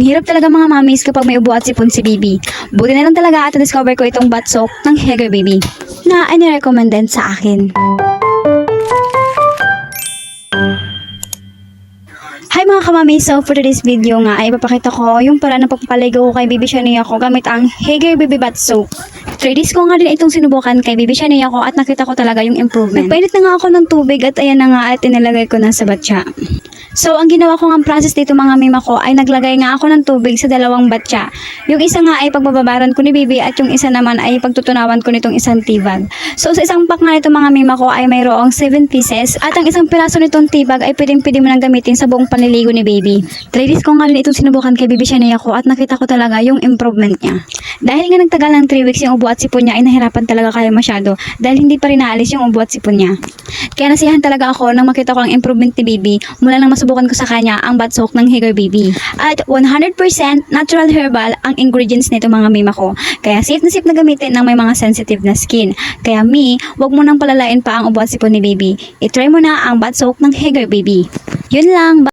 Ang hirap talaga mga mamis kapag may ubo at sipon si baby. Buti na lang talaga at na-discover ko itong bath soak ng Hygge Baby na inirecommend din sa akin. Hi mga kamami, so for today's video nga ay ipapakita ko yung paraan ng pagpapaligo ko kay Baby Shania ko gamit ang Hygge Baby Bath Soap. 3 days ko nga din itong sinubukan kay Baby Shania ko at nakita ko talaga yung improvement. Nagpainit na nga ako ng tubig at ayan na nga at inilagay ko na sa batya. So, ang ginawa ko ng process dito mga mima ko ay naglagay nga ako ng tubig sa dalawang batya. Yung isa nga ay pagbababaran ko ni baby at yung isa naman ay pagtutunawan ko nitong isang tibag. So, sa isang pack nga nito mga mima ko ay mayroong 7 pieces at ang isang piraso nitong tibag ay pwede mo nang gamitin sa buong panliligo ni baby. 3 days ko nga din itong sinubukan kay Baby Shania ko at nakita ko talaga yung improvement niya. Dahil nga nagtagal ng 3 weeks yung ubo at sipon niya ay nahirapan talaga kaya masyado dahil hindi pa rin naalis yung ubo at sipon niya. Kaya nasiyahan talaga ako nang makita ko ang improvement ni baby mula nang masubukan ko sa kanya ang bath soak ng Hygge Baby. At 100% natural herbal ang ingredients nito mga mima ko. Kaya safe na gamitin ng may mga sensitive na skin. Kaya wag mo nang palalain pa ang ubo at sipon ni baby. I-try mo na ang bath soak ng Hygge Baby. Yun lang.